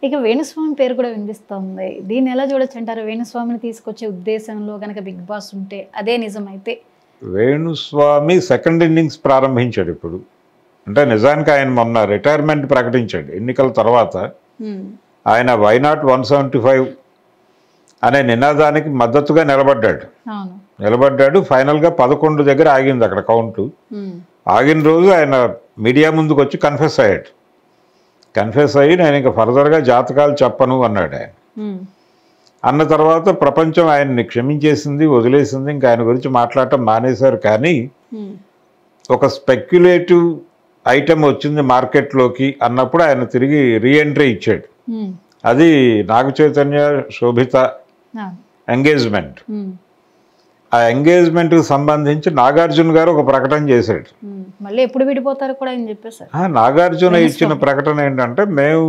ఇక వేణుస్వామి పేరు కూడా వినిపిస్తుంది. దీన్ని ఎలా చూడొచ్చు అంటారు? వేణుస్వామిని తీసుకొచ్చే ఉద్దేశంలో కనుక బిగ్ బాస్ ఉంటే అదే నిజమైతే. వేణుస్వామి సెకండ్ ఇన్నింగ్స్ ప్రారంభించాడు ఇప్పుడు. అంటే నిజానికి ఆయన మొన్న రిటైర్మెంట్ ప్రకటించాడు ఎన్నికల తర్వాత. ఆయన వైనాట్ 175 అనే నినాదానికి మద్దతుగా నిలబడ్డాడు. ఫైనల్గా 11 దగ్గర ఆగింది అక్కడ కౌంటు. ఆగిన రోజు ఆయన మీడియా ముందుకు వచ్చి కన్ఫెస్ అయ్యి నేను ఇంకా ఫర్దర్గా జాతకాలు చెప్పను అన్నాడు ఆయన. అన్న తర్వాత ప్రపంచం ఆయన్ని క్షమించేసింది, వదిలేసింది. ఇంకా ఆయన గురించి మాట్లాడటం మానేశారు. కానీ ఒక స్పెక్యులేటివ్ ఐటెం వచ్చింది మార్కెట్లోకి అన్నప్పుడు ఆయన తిరిగి రీఎంట్రీ ఇచ్చాడు. అది నాగ చైతన్య శోభిత ఎంగేజ్మెంట్. ఆ ఎంగేజ్మెంట్కి సంబంధించి నాగార్జున గారు ఒక ప్రకటన చేశాడు. మళ్ళీ ఎప్పుడు విడిపోతారు కూడా అని చెప్పేసి నాగార్జున ఇచ్చిన ప్రకటన ఏంటంటే, మేము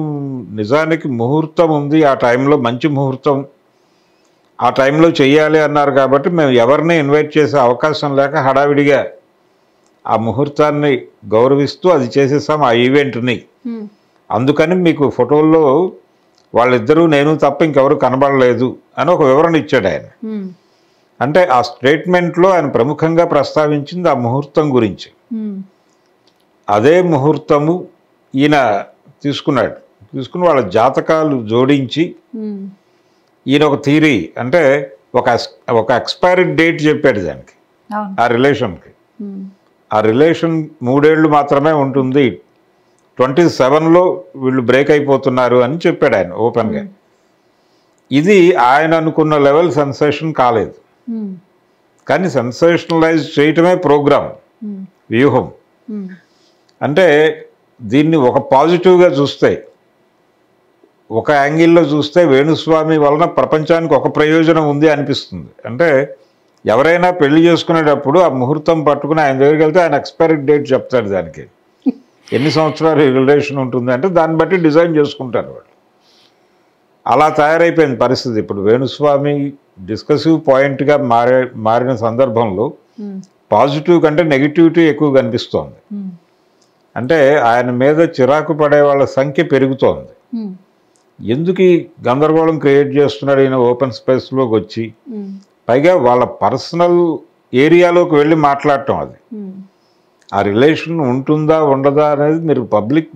నిజానికి ముహూర్తం ఉంది, ఆ టైంలో మంచి ముహూర్తం, ఆ టైంలో చెయ్యాలి అన్నారు కాబట్టి మేము ఎవరిని ఇన్వైట్ చేసే అవకాశం లేక హడావిడిగా ఆ ముహూర్తాన్ని గౌరవిస్తూ అది చేసేసాం ఆ ఈవెంట్ని. అందుకని మీకు ఫోటోల్లో వాళ్ళిద్దరూ నేను తప్ప ఇంకెవరు కనబడలేదు అని ఒక వివరణ ఇచ్చాడు ఆయన. అంటే ఆ స్టేట్మెంట్లో ఆయన ప్రముఖంగా ప్రస్తావించింది ఆ ముహూర్తం గురించి. అదే ముహూర్తము ఈయన తీసుకుని వాళ్ళ జాతకాలు జోడించి ఈయన ఒక థియరీ, అంటే ఒక ఎక్స్పైరీ డేట్ చెప్పాడు దానికి, ఆ రిలేషన్కి. ఆ రిలేషన్ 3 ఏళ్ళు మాత్రమే ఉంటుంది, 27లో వీళ్ళు బ్రేక్ అయిపోతున్నారు అని చెప్పాడు ఆయన ఓపెన్గా. ఇది ఆయన అనుకున్న లెవెల్ సెన్సేషన్ కాలేదు. కానీ సెన్సేషనలైజ్ చేయటమే ప్రోగ్రామ్, వ్యూహం. అంటే దీన్ని ఒక పాజిటివ్గా చూస్తే, ఒక యాంగిల్లో చూస్తే వేణుస్వామి వలన ప్రపంచానికి ఒక ప్రయోజనం ఉంది అనిపిస్తుంది. అంటే ఎవరైనా పెళ్లి చేసుకునేటప్పుడు ఆ ముహూర్తం పట్టుకుని ఆయన దగ్గరికి వెళ్తే ఆయన ఎక్స్పైరీ డేట్ చెప్తాడు, దానికి ఎన్ని సంవత్సరాలు రిలేషన్ ఉంటుంది అంటే దాన్ని బట్టి డిజైన్ చేసుకుంటారు వాళ్ళు. అలా తయారైపోయింది పరిస్థితి. ఇప్పుడు వేణుస్వామి డిస్కసివ్ పాయింట్గా మారిన సందర్భంలో పాజిటివ్ కంటే నెగిటివిటీ ఎక్కువ కనిపిస్తోంది. అంటే ఆయన మీద చిరాకు పడే వాళ్ళ సంఖ్య పెరుగుతోంది. ఎందుకు ఈ గందరగోళం క్రియేట్ చేస్తున్నాడు ఈయన ఓపెన్ స్పేస్లోకి వచ్చి, పైగా వాళ్ళ పర్సనల్ ఏరియాలోకి వెళ్ళి మాట్లాడటం. అది ఆ రిలేషన్ ఉంటుందా ఉండదా అనేది మీరు పబ్లిక్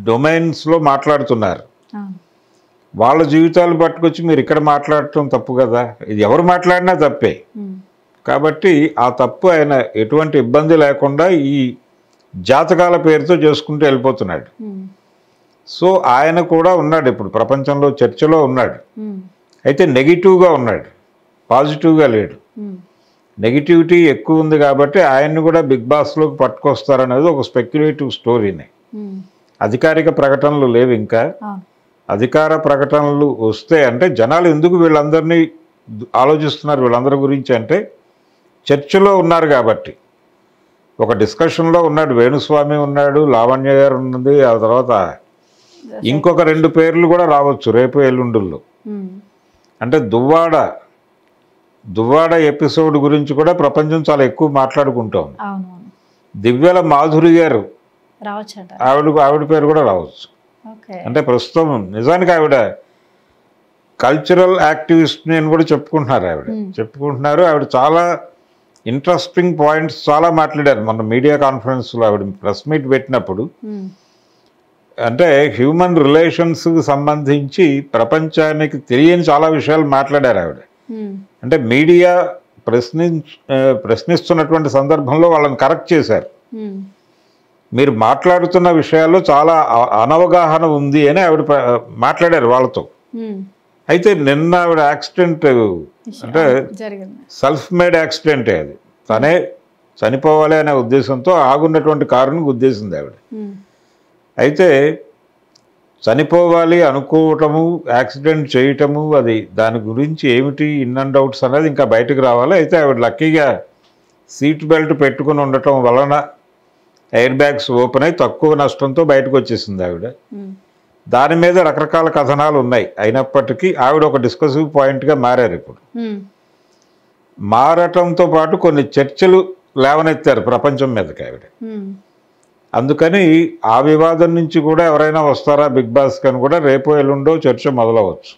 డొమైన్స్లో మాట్లాడుతున్నారు. వాళ్ళ జీవితాలు పట్టుకొచ్చి మీరు ఇక్కడ మాట్లాడటం తప్పు కదా. ఇది ఎవరు మాట్లాడినా తప్పే. కాబట్టి ఆ తప్పు ఆయన ఎటువంటి ఇబ్బంది లేకుండా ఈ జాతకాల పేరుతో చేసుకుంటూ వెళ్ళిపోతున్నాడు. సో ఆయన కూడా ఉన్నాడు ఇప్పుడు ప్రపంచంలో, చర్చలో ఉన్నాడు. అయితే నెగిటివ్గా ఉన్నాడు, పాజిటివ్గా లేడు. నెగిటివిటీ ఎక్కువ ఉంది కాబట్టి ఆయన్ని కూడా బిగ్ బాస్లోకి పట్టుకొస్తారనేది ఒక స్పెక్యులేటివ్ స్టోరీనే. అధికారిక ప్రకటనలు లేవు ఇంకా. అధికార ప్రకటనలు వస్తే అంటే జనాలు ఎందుకు వీళ్ళందరినీ ఆలోచిస్తున్నారు వీళ్ళందరి గురించి అంటే, చర్చలో ఉన్నారు కాబట్టి. ఒక డిస్కషన్లో ఉన్నాడు, వేణుస్వామి ఉన్నాడు, లావణ్య గారు ఉన్నది, ఆ తర్వాత ఇంకొక 2 పేర్లు కూడా రావచ్చు రేపు ఎల్లుండుల్లో. అంటే దువ్వాడ ఎపిసోడ్ గురించి కూడా ప్రపంచం చాలా ఎక్కువ మాట్లాడుకుంటోంది. దివ్యల మాధురి గారు ఆవిడ పేరు కూడా రావచ్చు. అంటే ప్రస్తుతం నిజానికి ఆవిడ కల్చరల్ యాక్టివిస్ట్ అని కూడా చెప్పుకుంటున్నారు. ఆవిడ చాలా ఇంట్రెస్టింగ్ పాయింట్స్ చాలా మాట్లాడారు మొన్న మీడియా కాన్ఫరెన్స్లో. ఆవిడ ప్రెస్ మీట్ పెట్టినప్పుడు అంటే హ్యూమన్ రిలేషన్స్కి సంబంధించి ప్రపంచానికి తెలియని చాలా విషయాలు మాట్లాడారు ఆవిడ. అంటే మీడియా ప్రశ్నిస్తున్నటువంటి సందర్భంలో వాళ్ళని కరెక్ట్ చేశారు. మీరు మాట్లాడుతున్న విషయాల్లో చాలా అనవగాహన ఉంది అని ఆవిడ మాట్లాడారు వాళ్ళతో. అయితే నిన్న ఆవిడ యాక్సిడెంట్, అంటే సెల్ఫ్ మేడ్ యాక్సిడెంటే అది. తనే చనిపోవాలి అనే ఉద్దేశంతో ఆగున్నటువంటి కారుని గుద్దేసింది ఆవిడ. అయితే చనిపోవాలి అనుకోవటము, యాక్సిడెంట్ చేయటము, అది దాని గురించి ఏమిటి ఇన్ అండ్ అవుట్స్ అనేది ఇంకా బయటకు రావాలి. అయితే ఆవిడ లక్కీగా సీట్ బెల్ట్ పెట్టుకుని ఉండటం వలన ఎయిర్ బ్యాగ్స్ ఓపెన్ అయి తక్కువ నష్టంతో బయటకు వచ్చేసింది ఆవిడ. దాని మీద రకరకాల కథనాలు ఉన్నాయి. అయినప్పటికీ ఆవిడ ఒక డిస్కసివ్ పాయింట్గా మారారు. ఇప్పుడు మారటంతో పాటు కొన్ని చర్చలు లేవనెత్తారు ప్రపంచం మీదకి ఆవిడ. అందుకని ఆ వివాదం నుంచి కూడా ఎవరైనా వస్తారా బిగ్ బాస్కి అని కూడా రేపు ఎల్లుండో చర్చ మొదలవచ్చు.